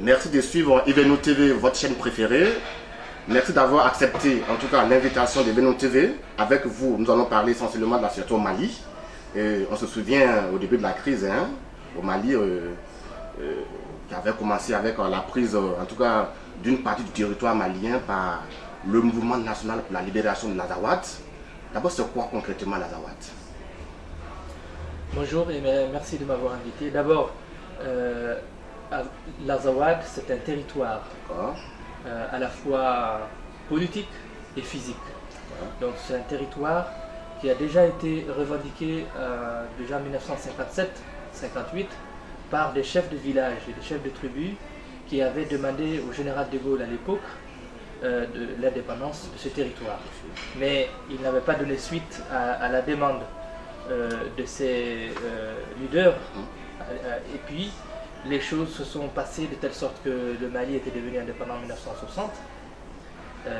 Merci de suivre Evenou TV, votre chaîne préférée. Merci d'avoir accepté en tout cas l'invitation d'Evenou TV. Avec vous, nous allons parler essentiellement de la situation au Mali. On se souvient au début de la crise au Mali, qui avait commencé avec la prise en tout cas d'une partie du territoire malien par le mouvement national pour la libération de l'Azawad. D'abord, c'est quoi concrètement l'Azawad? Bonjour et merci de m'avoir invité. D'abord, l'Azawad, c'est un territoire à la fois politique et physique. Donc c'est un territoire qui a déjà été revendiqué déjà en 1957-58 par des chefs de village et des chefs de tribus qui avaient demandé au général de Gaulle à l'époque de l'indépendance de ce territoire. Mais il n'avait pas donné suite à la demande de ces leaders. Et puis les choses se sont passées de telle sorte que le Mali était devenu indépendant en 1960.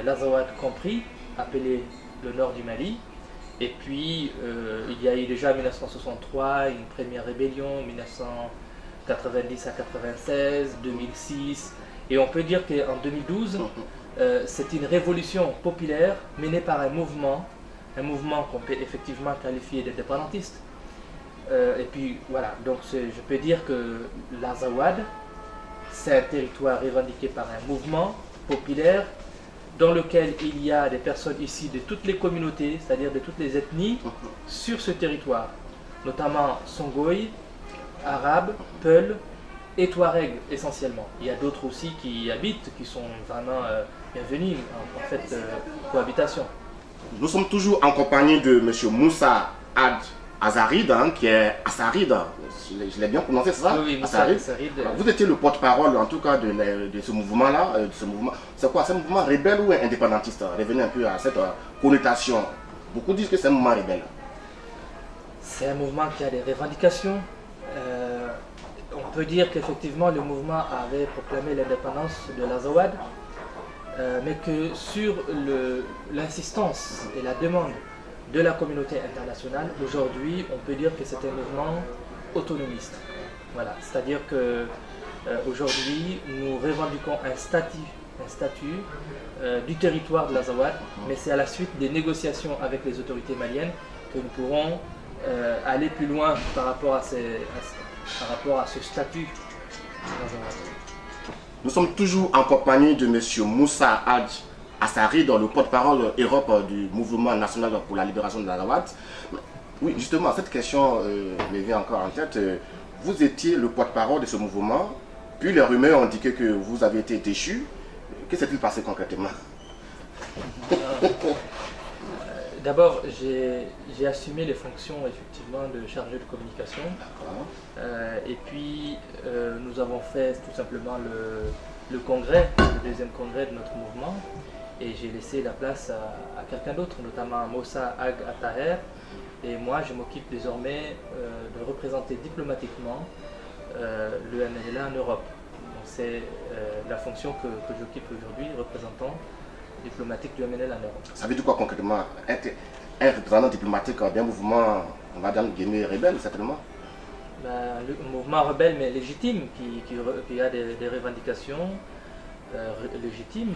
L'Azawad compris, appelé le nord du Mali. Et puis il y a eu déjà en 1963 une première rébellion, 1990 à 96, 2006. Et on peut dire qu'en 2012, c'est une révolution populaire menée par un mouvement qu'on peut effectivement qualifier d'indépendantiste. Et puis voilà, donc je peux dire que l'Azawad, c'est un territoire revendiqué par un mouvement populaire dans lequel il y a des personnes ici de toutes les communautés, c'est-à-dire de toutes les ethnies, sur ce territoire, notamment Songhai, Arabes, Peuls et Touaregs essentiellement. Il y a d'autres aussi qui y habitent, qui sont vraiment bienvenus en fait cohabitation. Nous sommes toujours en compagnie de M. Moussa Hadj Azaride, qui est Assaride, je l'ai bien prononcé, c'est ça? Oui, Moussa Assaride. Vous étiez le porte-parole en tout cas de ce mouvement-là. C'est quoi? C'est un mouvement rebelle ou indépendantiste? Revenez un peu à cette connotation. Beaucoup disent que c'est un mouvement rebelle. C'est un mouvement qui a des revendications. On peut dire qu'effectivement le mouvement avait proclamé l'indépendance de l'Azawad, mais que sur l'insistance et la demande de la communauté internationale, aujourd'hui on peut dire que c'est un mouvement autonomiste. Voilà, c'est-à-dire que aujourd'hui nous revendiquons un statut du territoire de l'Azawad, mais c'est à la suite des négociations avec les autorités maliennes que nous pourrons aller plus loin par rapport à ce statut. Nous sommes toujours en compagnie de M. Moussa Hadj Assaride, le porte-parole Europe du mouvement national pour la libération de l'Azawad. Oui, justement, cette question me vient encore en tête. Vous étiez le porte-parole de ce mouvement, puis les rumeurs ont indiqué que vous avez été déchu. Que s'est-il passé concrètement? D'abord, j'ai assumé les fonctions effectivement de chargé de communication. Et puis, nous avons fait tout simplement le congrès, le deuxième congrès de notre mouvement. Et j'ai laissé la place à quelqu'un d'autre, notamment Moussa Hadj Attaher. Et moi, je m'occupe désormais de représenter diplomatiquement le MNLA en Europe. C'est la fonction que j'occupe aujourd'hui, représentant diplomatique du MNLA en Europe. Ça veut dire quoi concrètement? Être un représentant diplomatique d'un mouvement, on va dire, rebelle, certainement? Le mouvement rebelle, mais légitime, qui a des revendications légitimes.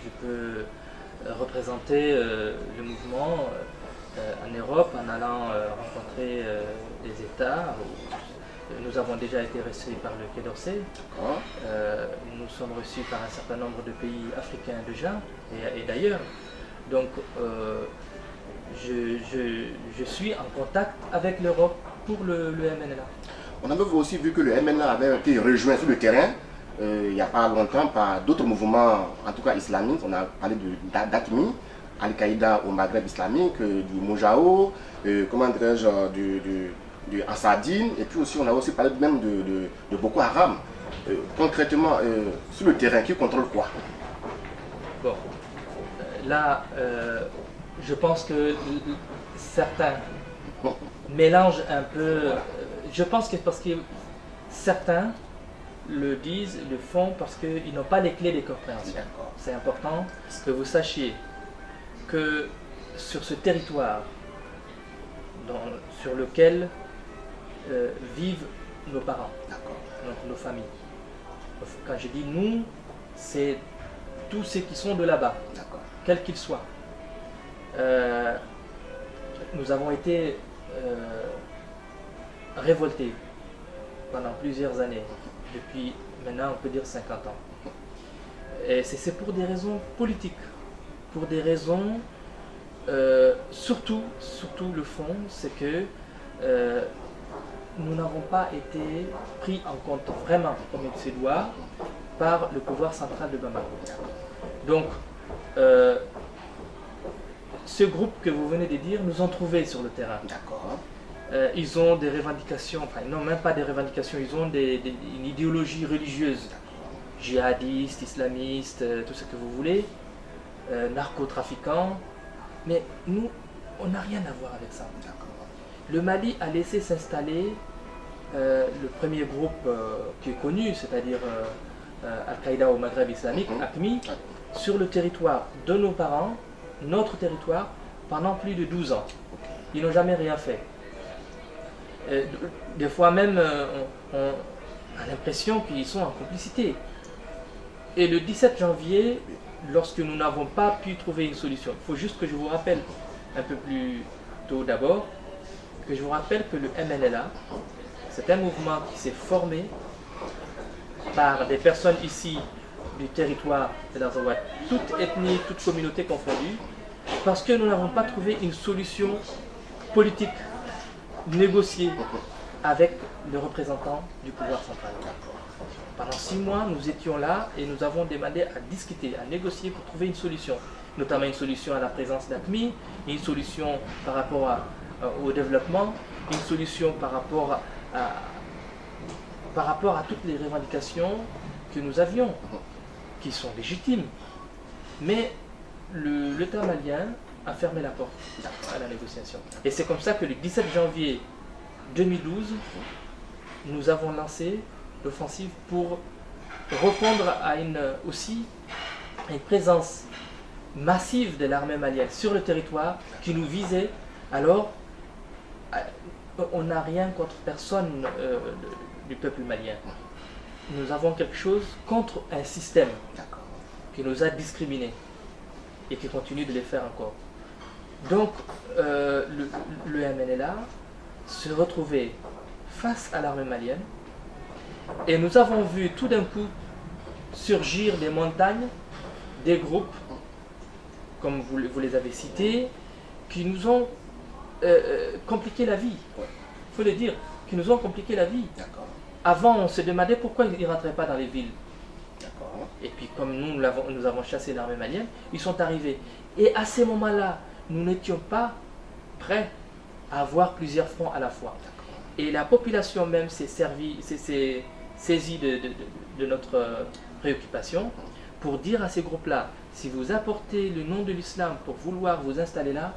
Je peux représenter le mouvement en Europe en allant rencontrer les États. Nous avons déjà été reçus par le Quai d'Orsay. Nous sommes reçus par un certain nombre de pays africains déjà et d'ailleurs. Donc je suis en contact avec l'Europe pour le MNLA. On avait aussi vu que le MNLA avait été rejoint sur le terrain il n'y a pas longtemps par d'autres mouvements, en tout cas islamiques. On a parlé d'Atmi, Al-Qaïda au Maghreb islamique, du Mojao, comment dirais-je, du Assadine, et puis aussi on a aussi parlé même de Boko Haram. Concrètement, sur le terrain, qui contrôle quoi? Bon, là, je pense que certains mélangent un peu. Je pense que parce que certains le disent, le font parce qu'ils n'ont pas les clés des compréhensions. C'est important que vous sachiez que sur ce territoire sur lequel vivent nos parents, donc nos familles, Quand je dis nous, c'est tous ceux qui sont de là-bas, quels qu'ils soient. Nous avons été révoltés pendant plusieurs années, depuis maintenant on peut dire 50 ans. Et c'est pour des raisons politiques, pour des raisons, surtout le fond, c'est que nous n'avons pas été pris en compte vraiment comme il se doit par le pouvoir central de Bamako. Donc, ce groupe que vous venez de dire nous ont trouvés sur le terrain. Ils ont des revendications, enfin ils n'ont même pas des revendications, ils ont une idéologie religieuse, djihadiste, islamiste, tout ce que vous voulez, narcotrafiquants, mais nous, on n'a rien à voir avec ça. Le Mali a laissé s'installer le premier groupe qui est connu, c'est-à-dire Al-Qaïda au Maghreb islamique, AQMI, sur le territoire de nos parents, notre territoire, pendant plus de 12 ans. Ils n'ont jamais rien fait. Des fois même, on a l'impression qu'ils sont en complicité. Et le 17 janvier, lorsque nous n'avons pas pu trouver une solution, il faut juste que je vous rappelle un peu plus tôt d'abord, que je vous rappelle que le MNLA, c'est un mouvement qui s'est formé par des personnes ici du territoire de l'Azawad, toute ethnie, toute communauté confondue, parce que nous n'avons pas trouvé une solution politique négociée avec le représentant du pouvoir central. Pendant 6 mois, nous étions là et nous avons demandé à discuter, à négocier pour trouver une solution, notamment une solution à la présence d'AQMI, une solution par rapport au développement, une solution par rapport à toutes les revendications que nous avions, qui sont légitimes. Mais l'État malien a fermé la porte à la négociation. Et c'est comme ça que le 17 janvier 2012, nous avons lancé l'offensive pour répondre à une présence massive de l'armée malienne sur le territoire qui nous visait. Alors, on n'a rien contre personne du peuple malien. Nous avons quelque chose contre un système qui nous a discriminés et qui continue de les faire encore. Donc, le MNLA se retrouvait face à l'armée malienne et nous avons vu tout d'un coup surgir des montagnes, des groupes, comme vous les avez cités, qui nous ont compliqué la vie. Il faut le dire, qui nous ont compliqué la vie. Avant, on se demandait pourquoi ils ne rentraient pas dans les villes. Et puis, comme nous avons chassé l'armée malienne, ils sont arrivés. Et à ces moments-là, nous n'étions pas prêts à avoir plusieurs fronts à la fois. Et la population même s'est saisie de notre préoccupation pour dire à ces groupes-là, si vous apportez le nom de l'islam pour vouloir vous installer là,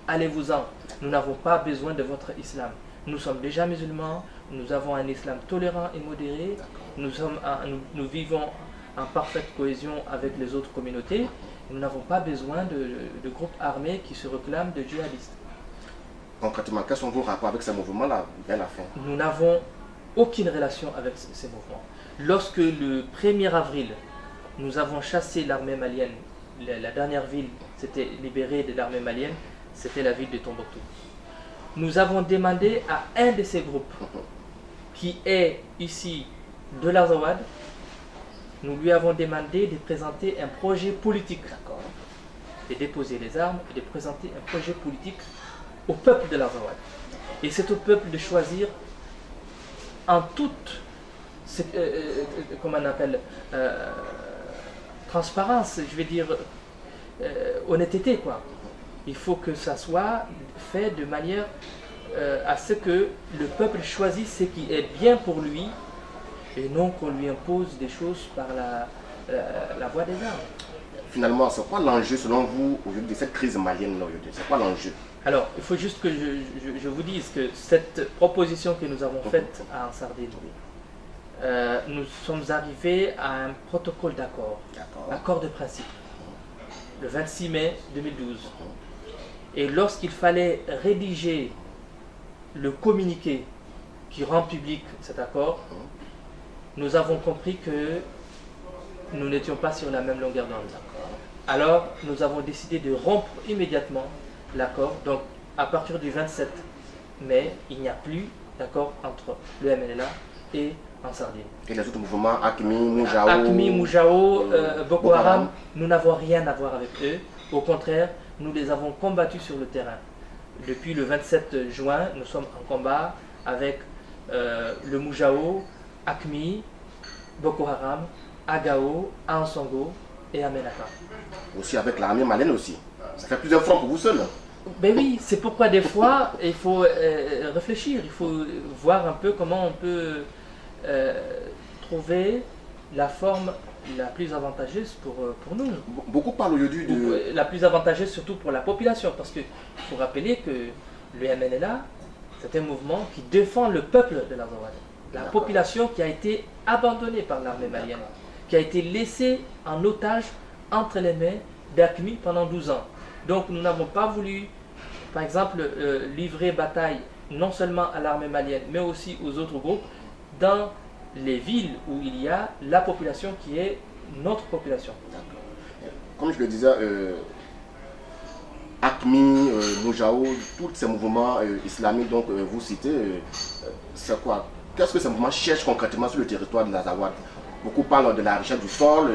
allez-vous-en. Nous n'avons pas besoin de votre islam. Nous sommes déjà musulmans, nous avons un islam tolérant et modéré, nous vivons en parfaite cohésion avec les autres communautés, nous n'avons pas besoin de groupes armés qui se réclament de djihadistes. Concrètement, quels sont vos rapports avec ces mouvements-là vers la fin? Nous n'avons aucune relation avec ces mouvements. Lorsque le 1er avril, nous avons chassé l'armée malienne, la dernière ville s'était libérée de l'armée malienne, c'était la ville de Tombouctou. Nous avons demandé à un de ces groupes, qui est ici de l'Azawad, nous lui avons demandé de présenter un projet politique, de déposer les armes et de présenter un projet politique au peuple de l'Azawad. Et c'est au peuple de choisir en toute, comment on appelle, transparence, je vais dire, honnêteté, quoi. Il faut que ça soit fait de manière à ce que le peuple choisisse ce qui est bien pour lui et non qu'on lui impose des choses par la voie des armes. Finalement, c'est quoi l'enjeu selon vous aujourd'hui de cette crise malienne aujourd'hui? C'est quoi l'enjeu? Alors, il faut juste que je vous dise que cette proposition que nous avons faite à Ansardine, nous sommes arrivés à un protocole d'accord, accord de principe, le 26 mai 2012. Et lorsqu'il fallait rédiger le communiqué qui rend public cet accord, nous avons compris que nous n'étions pas sur la même longueur d'onde. Alors, nous avons décidé de rompre immédiatement l'accord. Donc, à partir du 27 mai, il n'y a plus d'accord entre le MNLA et Ansar-Dine. Et les autres mouvements, AQMI, Moujao, Boko Haram, nous n'avons rien à voir avec eux. Au contraire, nous les avons combattus sur le terrain. Depuis le 27 juin, nous sommes en combat avec le Moujao, AQMI, Boko Haram, Agao, Ansongo et Amenaka. Aussi avec l'armée malienne aussi. Ça fait plusieurs fronts pour vous seul. Ben oui, c'est pourquoi des fois, il faut réfléchir, il faut voir un peu comment on peut trouver la forme la plus avantageuse pour nous. Beaucoup parlent aujourd'hui de... La plus avantageuse surtout pour la population, parce qu'il faut rappeler que le MNLA, c'est un mouvement qui défend le peuple de l'Azawad. La population qui a été abandonnée par l'armée malienne, qui a été laissée en otage entre les mains d'AQMI pendant 12 ans. Donc nous n'avons pas voulu, par exemple, livrer bataille non seulement à l'armée malienne, mais aussi aux autres groupes, dans les villes où il y a la population qui est notre population. Comme je le disais, AQMI, Moujao, tous ces mouvements islamiques, donc vous citez, c'est quoi? Qu'est-ce que ces mouvements cherchent concrètement sur le territoire de l'Azawad? Beaucoup parlent de la richesse du sol.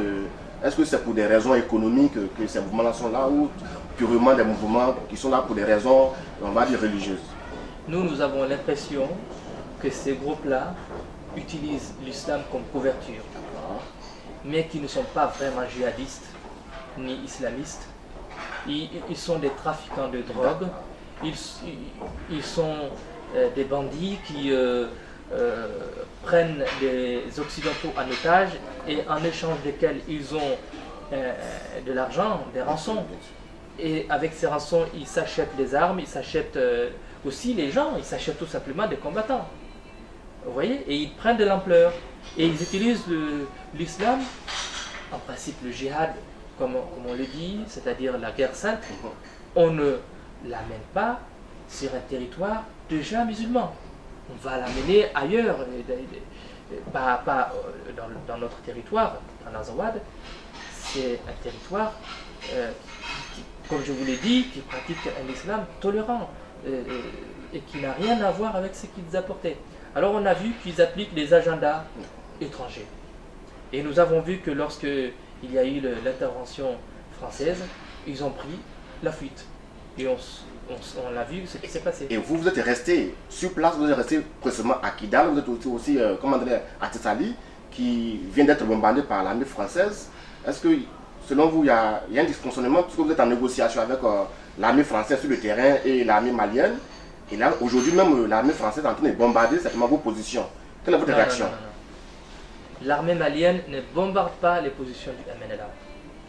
Est-ce que c'est pour des raisons économiques que ces mouvements-là sont là, ou purement des mouvements qui sont là pour des raisons, on va dire, religieuses? Nous avons l'impression que ces groupes-là utilisent l'islam comme couverture, mais qui ne sont pas vraiment djihadistes ni islamistes. Ils sont des trafiquants de drogue, ils sont des bandits qui prennent des occidentaux en otage et en échange desquels ils ont de l'argent, des rançons. Et avec ces rançons, ils s'achètent des armes, ils s'achètent aussi les gens, ils s'achètent tout simplement des combattants. Vous voyez? Et ils prennent de l'ampleur. Et ils utilisent l'islam, en principe le djihad, comme on le dit, c'est-à-dire la guerre sainte. On ne l'amène pas sur un territoire déjà musulman. On va l'amener ailleurs, pas dans notre territoire, en Azawad. C'est un territoire, comme je vous l'ai dit, qui pratique un islam tolérant et qui n'a rien à voir avec ce qu'ils apportaient. Alors on a vu qu'ils appliquent les agendas étrangers. Et nous avons vu que lorsque il y a eu l'intervention française, ils ont pris la fuite. Et on l'a vu ce qui s'est passé. Et vous êtes resté sur place, vous êtes resté précisément à Kidal, vous êtes aussi commandé à Tessali, qui vient d'être bombardé par l'armée française. Est-ce que, selon vous, il y a un dysfonctionnement, puisque vous êtes en négociation avec l'armée française sur le terrain et l'armée malienne? Et là, aujourd'hui même, l'armée française est en train de bombarder certainement vos positions. Quelle est votre réaction? L'armée malienne ne bombarde pas les positions du MNLA.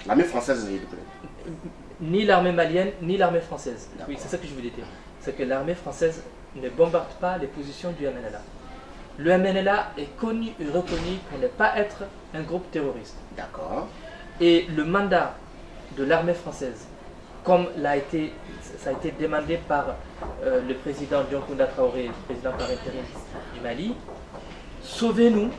L'armée française, s'il vous plaît. Ni l'armée malienne, ni l'armée française. Oui, c'est ça que je voulais dire. C'est que l'armée française ne bombarde pas les positions du MNLA. Le MNLA est connu et reconnu pour ne pas être un groupe terroriste. D'accord. Et le mandat de l'armée française, comme ça a été demandé par le président Dioncounda Traoré, président par intérim du Mali, sauvez-nous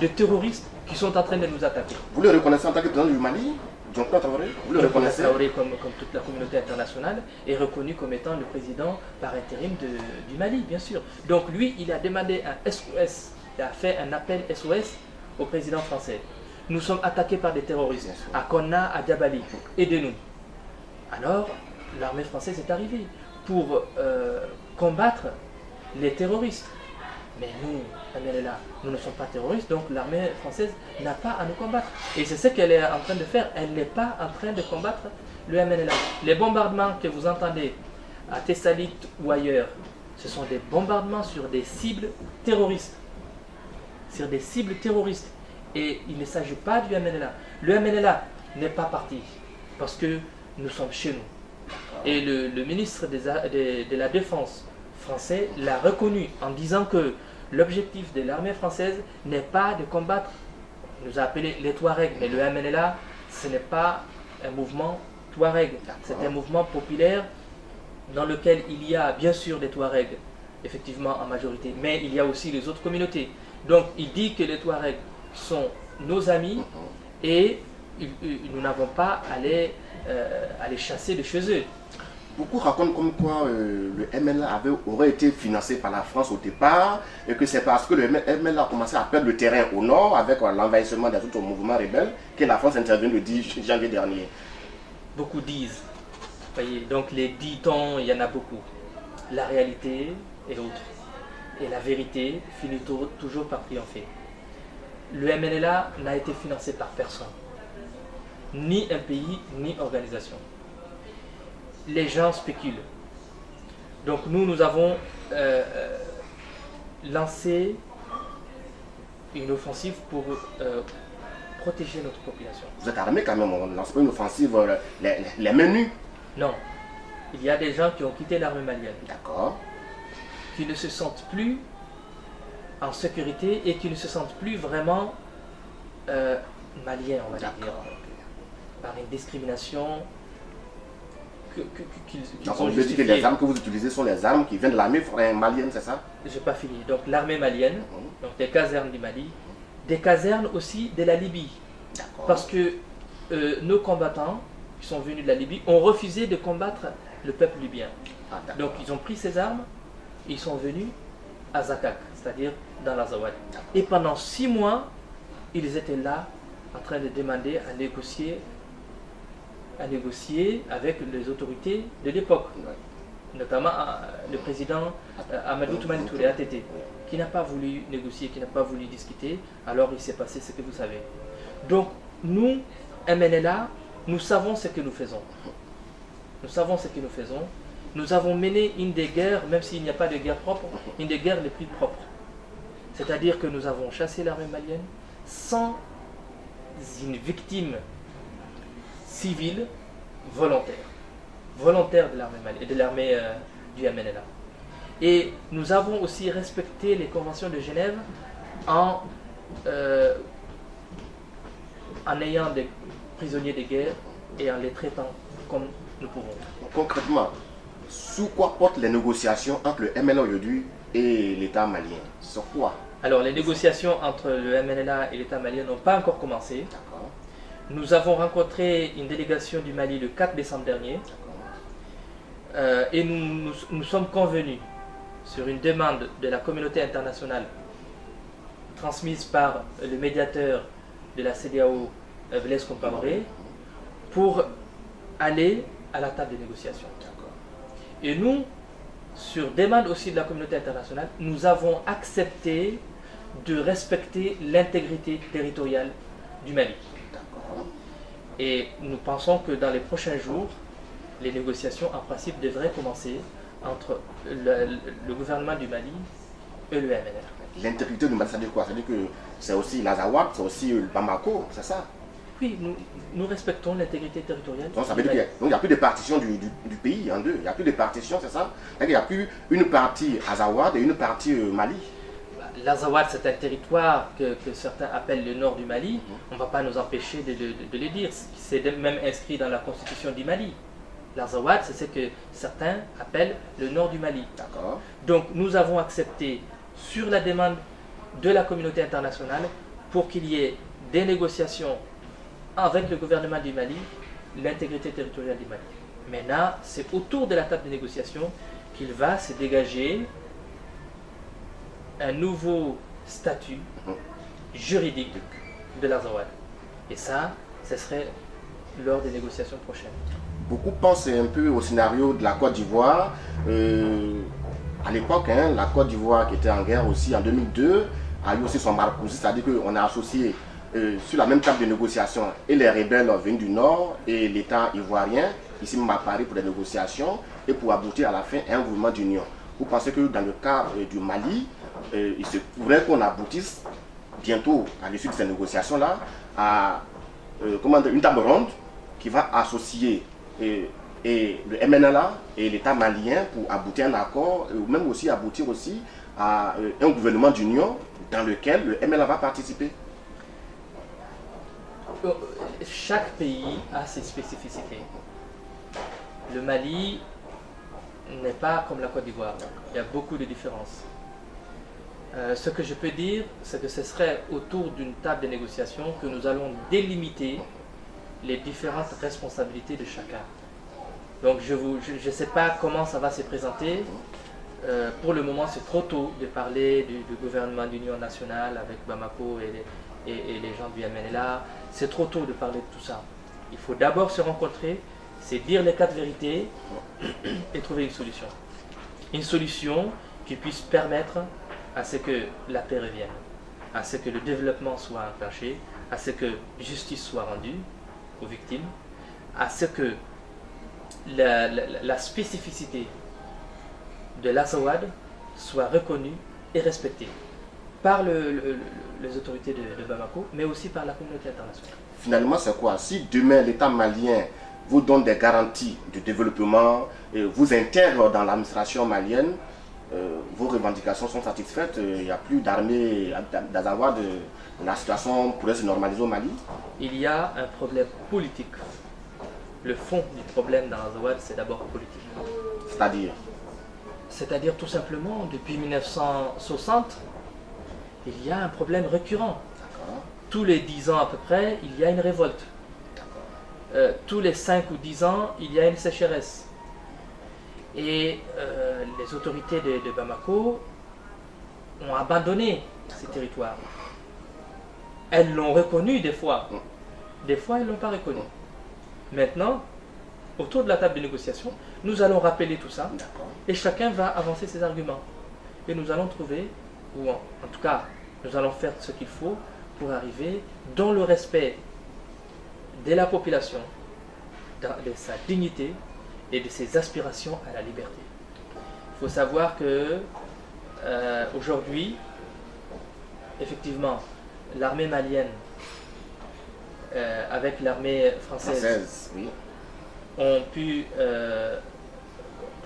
de terroristes qui sont en train de nous attaquer. Vous le reconnaissez en tant que président du Mali, Dioncounda Traoré? Vous le reconnaissez? Traoré, comme toute la communauté internationale, est reconnu comme étant le président par intérim du Mali, bien sûr. Donc lui, il a demandé un SOS, il a fait un appel SOS au président français. Nous sommes attaqués par des terroristes, à Konna, à Djabali, aidez-nous. Alors, l'armée française est arrivée pour combattre les terroristes. Mais nous, MNLA, nous ne sommes pas terroristes, donc l'armée française n'a pas à nous combattre. Et c'est ce qu'elle est en train de faire. Elle n'est pas en train de combattre le MNLA. Les bombardements que vous entendez à Tessalit ou ailleurs, ce sont des bombardements sur des cibles terroristes. Sur des cibles terroristes. Et il ne s'agit pas du MNLA. Le MNLA n'est pas parti parce que nous sommes chez nous. Et le ministre de la Défense français l'a reconnu en disant que l'objectif de l'armée française n'est pas de combattre, il nous a appelé les Touaregs, mais le MNLA, ce n'est pas un mouvement Touareg, c'est un mouvement populaire dans lequel il y a bien sûr des Touaregs, effectivement en majorité, mais il y a aussi les autres communautés. Donc il dit que les Touaregs sont nos amis et nous n'avons pas à les chasser de chez eux. Beaucoup racontent comme quoi le MNLA aurait été financé par la France au départ et que c'est parce que le MNLA a commencé à perdre le terrain au nord avec l'envahissement des autres mouvements rebelles que la France intervient le 10 janvier dernier. Beaucoup disent. Voyez, donc les dit-on, il y en a beaucoup. La réalité est autre. Et la vérité finit toujours par triompher. Le MNLA n'a été financé par personne. Ni un pays, ni organisation. Les gens spéculent. Donc nous avons lancé une offensive pour protéger notre population. Vous êtes armé quand même, on ne lance pas une offensive les mains nues. Non. Il y a des gens qui ont quitté l'armée malienne. D'accord. Qui ne se sentent plus en sécurité et qui ne se sentent plus vraiment maliens, on va dire. Par une discrimination donc on veut dire que les armes que vous utilisez sont les armes qui viennent de l'armée malienne, c'est ça? Je n'ai pas fini. Donc l'armée malienne, donc des casernes du Mali, des casernes aussi de la Libye. Parce que nos combattants qui sont venus de la Libye ont refusé de combattre le peuple libyen. Donc ils ont pris ces armes et ils sont venus à Zakak, c'est-à-dire dans l'Azawad. Et pendant 6 mois, ils étaient là en train de demander à négocier avec les autorités de l'époque, notamment le président Amadou Toumani Touré ATT, qui n'a pas voulu négocier, qui n'a pas voulu discuter. Alors il s'est passé ce que vous savez. Donc nous, MNLA, nous savons ce que nous faisons. Nous savons ce que nous faisons. Nous avons mené une des guerres, même s'il n'y a pas de guerre propre, une des guerres les plus propres. C'est-à-dire que nous avons chassé l'armée malienne sans une victime civile volontaire de l'armée malienne, de l'armée du MNLA. Et nous avons aussi respecté les conventions de Genève en ayant des prisonniers de guerre et en les traitant comme nous pouvons. Concrètement, sous quoi portent les négociations entre le MNLA aujourd'hui et l'État malien? Sur quoi? Alors les négociations entre le MNLA et l'État malien n'ont pas encore commencé. Nous avons rencontré une délégation du Mali le 4 décembre dernier et nous sommes convenus sur une demande de la communauté internationale transmise par le médiateur de la CEDEAO, Blaise Compaoré, pour aller à la table de négociation. Et nous, sur demande aussi de la communauté internationale, nous avons accepté de respecter l'intégrité territoriale du Mali. Et nous pensons que dans les prochains jours, les négociations en principe devraient commencer entre le gouvernement du Mali et le MNLA. L'intégrité du Mali, ça veut dire quoi? Ça veut dire que c'est aussi l'Azawad, c'est aussi le Bamako, c'est ça? Oui, nous respectons l'intégrité territoriale. Donc ça veut dire qu'il n'y a plus de partition du pays en deux. Il n'y a plus de partition, c'est ça? Il n'y a plus une partie Azawad et une partie Mali. L'Azawad, c'est un territoire que certains appellent le nord du Mali. On ne va pas nous empêcher de le dire. C'est même inscrit dans la constitution du Mali. L'Azawad, c'est ce que certains appellent le nord du Mali. D'accord. Donc nous avons accepté, sur la demande de la communauté internationale, pour qu'il y ait des négociations avec le gouvernement du Mali, l'intégrité territoriale du Mali. Maintenant, c'est autour de la table de négociation qu'il va se dégager un nouveau statut juridique de l'Azawad. Et ça, ce serait lors des négociations prochaines. Beaucoup pensent un peu au scénario de la Côte d'Ivoire. À l'époque, la Côte d'Ivoire qui était en guerre aussi en 2002, a eu aussi son Marcoussi, c'est-à-dire qu'on a associé sur la même table de négociation et les rebelles venus du Nord et l'État ivoirien, ici même à Paris pour des négociations et pour aboutir à la fin à un mouvement d'union. Vous pensez que dans le cas du Mali, il se pourrait qu'on aboutisse bientôt à l'issue de ces négociations-là à une table ronde qui va associer et le MNLA et l'État malien pour aboutir à un accord, ou même aussi aboutir aussi à un gouvernement d'union dans lequel le MNLA va participer? Chaque pays a ses spécificités. Le Mali n'est pas comme la Côte d'Ivoire. Il y a beaucoup de différences. Ce que je peux dire, c'est que ce serait autour d'une table de négociation que nous allons délimiter les différentes responsabilités de chacun. Donc je ne sais pas comment ça va se présenter. Pour le moment, c'est trop tôt de parler du gouvernement d'union nationale avec Bamako et les gens du MNLA. C'est trop tôt de parler de tout ça. Il faut d'abord se rencontrer, c'est dire les quatre vérités et trouver une solution. Une solution qui puisse permettre à ce que la paix revienne, à ce que le développement soit enclenché, à ce que justice soit rendue aux victimes, à ce que la spécificité de l'Azawad soit reconnue et respectée par les autorités de Bamako, mais aussi par la communauté internationale. Finalement, c'est quoi? Si demain l'État malien vous donne des garanties de développement, et vous intègre dans l'administration malienne, vos revendications sont satisfaites, il n'y a plus d'armée d'Azawad, la situation pourrait se normaliser au Mali? Il y a un problème politique. Le fond du problème dans l'Azawad, c'est d'abord politique. C'est-à-dire? C'est-à-dire tout simplement, depuis 1960, il y a un problème récurrent. Tous les 10 ans à peu près, il y a une révolte. Tous les 5 ou 10 ans, il y a une sécheresse. Et les autorités de Bamako ont abandonné ces territoires. Elles l'ont reconnu des fois. Des fois, elles ne l'ont pas reconnu. Maintenant, autour de la table de négociation, nous allons rappeler tout ça. Et chacun va avancer ses arguments. Et nous allons trouver, ou en tout cas, nous allons faire ce qu'il faut pour arriver dans le respect de la population, de sa dignité et de ses aspirations à la liberté. Il faut savoir que aujourd'hui, effectivement, l'armée malienne, avec l'armée française, oui, ont pu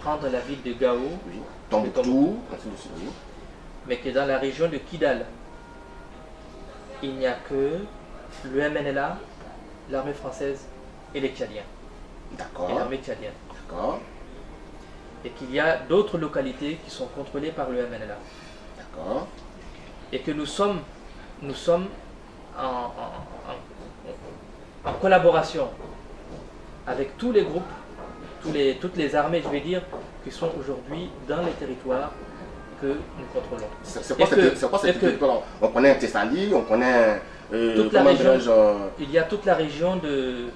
prendre la ville de Gao, oui. Tombouctou, mais que dans la région de Kidal, il n'y a que le MNLA, l'armée française et les Tchadiens. D'accord. Et l'armée tchadienne. D'accord. Et qu'il y a d'autres localités qui sont contrôlées par le MNLA. D'accord. Et que nous sommes en collaboration avec tous les groupes, toutes les armées, je vais dire, qui sont aujourd'hui dans les territoires que nous contrôlons. C'est quoi cette territoire? On connaît Tessali, on connaît toute la région, il y a toute la région de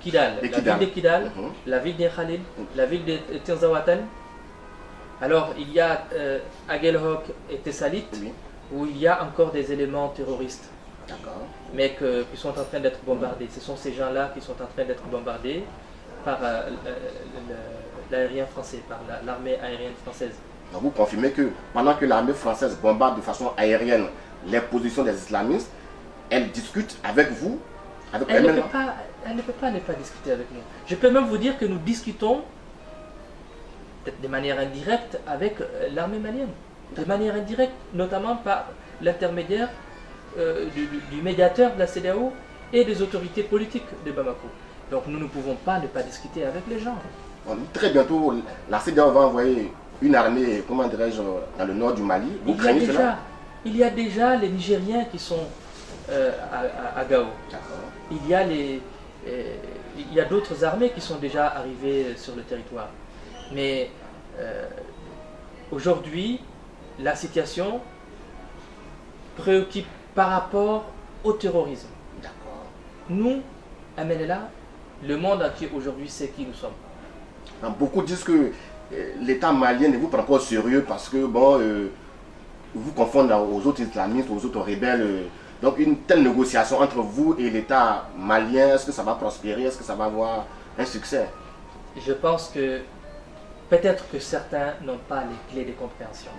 Kidal, la ville de Kidal, la ville de Khalil, la ville de Tinzawatan. Alors il y a Aguelhok et Tessalit, oui, où il y a encore des éléments terroristes, mais qui sont en train d'être bombardés. Ce sont ces gens-là qui sont en train d'être bombardés par l'aérien français, par l'armée aérienne française. Donc vous confirmez que pendant que l'armée française bombarde de façon aérienne les positions des islamistes, elle discute avec vous, avec elle ne peut pas ne pas discuter avec nous. Je peux même vous dire que nous discutons de manière indirecte avec l'armée malienne. De manière indirecte, notamment par l'intermédiaire du médiateur de la CEDEAO et des autorités politiques de Bamako. Donc nous ne pouvons pas ne pas discuter avec les gens. Très bientôt, la CEDEAO va envoyer une armée, comment dirais-je, dans le nord du Mali. Vous craignez cela? Il y a déjà les Nigériens qui sont à Gao. Il y a d'autres armées qui sont déjà arrivées sur le territoire. Mais aujourd'hui, la situation préoccupe par rapport au terrorisme. Nous, MNLA, le monde entier aujourd'hui sait qui nous sommes. Beaucoup disent que l'État malien ne vous prend pas au sérieux parce que bon, vous confondez aux autres islamistes, aux autres rebelles. Donc une telle négociation entre vous et l'État malien, est-ce que ça va prospérer? Est-ce que ça va avoir un succès? Je pense que peut-être que certains n'ont pas les clés de compréhension.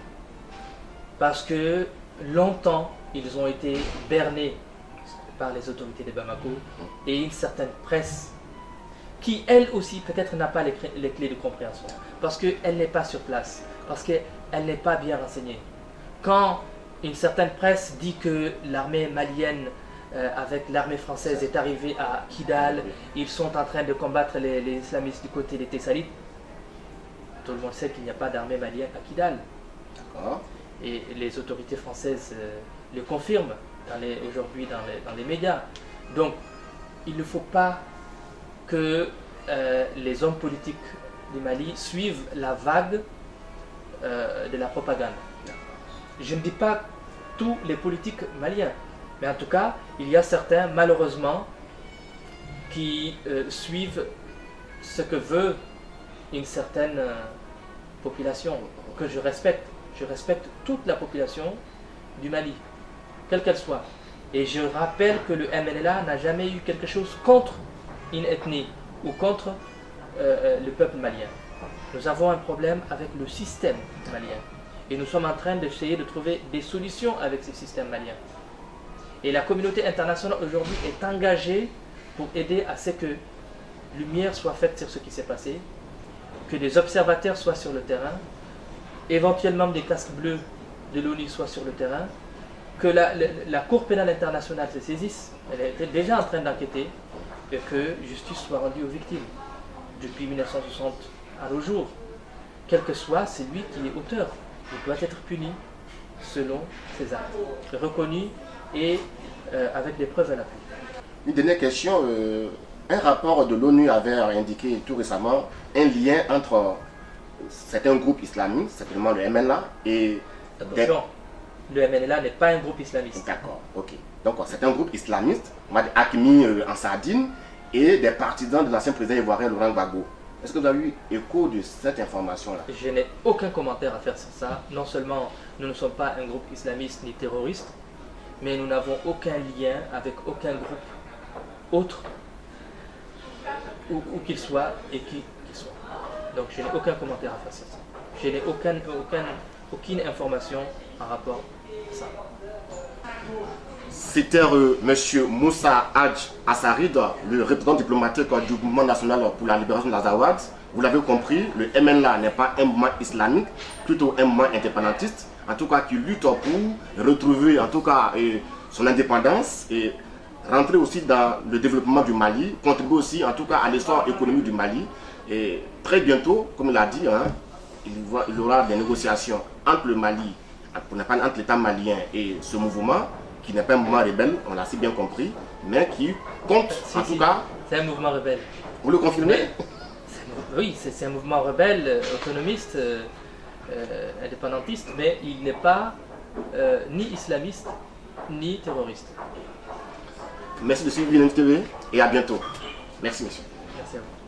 Parce que longtemps, ils ont été bernés par les autorités de Bamako et une certaine presse qui, elle aussi, peut-être n'a pas les clés de compréhension. Parce qu'elle n'est pas sur place, parce qu'elle n'est pas bien renseignée. Quand une certaine presse dit que l'armée malienne avec l'armée française est arrivée à Kidal, ils sont en train de combattre les islamistes du côté des Tessalites, tout le monde sait qu'il n'y a pas d'armée malienne à Kidal. et les autorités françaises le confirment aujourd'hui dans les médias. Donc, il ne faut pas que les hommes politiques du Mali suivent la vague de la propagande. Je ne dis pas tous les politiques maliens, mais en tout cas, il y a certains, malheureusement, qui suivent ce que veut une certaine population, que je respecte. Je respecte toute la population du Mali, quelle qu'elle soit. Et je rappelle que le MNLA n'a jamais eu quelque chose contre une ethnie ou contre le peuple malien. Nous avons un problème avec le système malien. Et nous sommes en train d'essayer de trouver des solutions avec ce système malien. Et la communauté internationale aujourd'hui est engagée pour aider à ce que lumière soit faite sur ce qui s'est passé, que des observateurs soient sur le terrain, éventuellement des casques bleus de l'ONU soient sur le terrain, que la Cour pénale internationale se saisisse, elle était déjà en train d'enquêter, et que justice soit rendue aux victimes. Depuis 1960 à nos jours, quel que soit celui qui est auteur, il doit être puni selon ses actes, reconnu et avec des preuves à l'appui. Une dernière question. Un rapport de l'ONU avait indiqué tout récemment un lien entre certains groupes islamistes, certainement le MNLA, et... Attention, le MNLA n'est pas un groupe islamiste. D'accord, ok. Donc c'est un groupe islamiste, Hakimi en Sardine, et des partisans de l'ancien président ivoirien Laurent Gbagbo. Est-ce que vous avez eu écho de cette information-là? Je n'ai aucun commentaire à faire sur ça. Non seulement nous ne sommes pas un groupe islamiste ni terroriste, mais nous n'avons aucun lien avec aucun groupe autre, où qu'il soit et qui qu'il soit. Donc je n'ai aucun commentaire à faire sur ça. Je n'ai aucune information en rapport à ça. C'était M. Moussa Hadj Assarid, le représentant diplomatique du mouvement national pour la libération de l'Azawad. Vous l'avez compris, le MNLA n'est pas un mouvement islamique, plutôt un mouvement indépendantiste, en tout cas qui lutte pour retrouver en tout cas son indépendance et rentrer aussi dans le développement du Mali, contribuer aussi en tout cas à l'essor économique du Mali. Et très bientôt, comme il a dit, hein, il y aura des négociations entre le Mali, entre l'État malien et ce mouvement, qui n'est pas un mouvement rebelle, on l'a si bien compris, mais qui compte en tout cas... C'est un mouvement rebelle. Vous le confirmez? Oui, c'est un mouvement rebelle, autonomiste, indépendantiste, mais il n'est pas ni islamiste, ni terroriste. Merci de suivre VNTV et à bientôt. Merci monsieur. Merci à vous.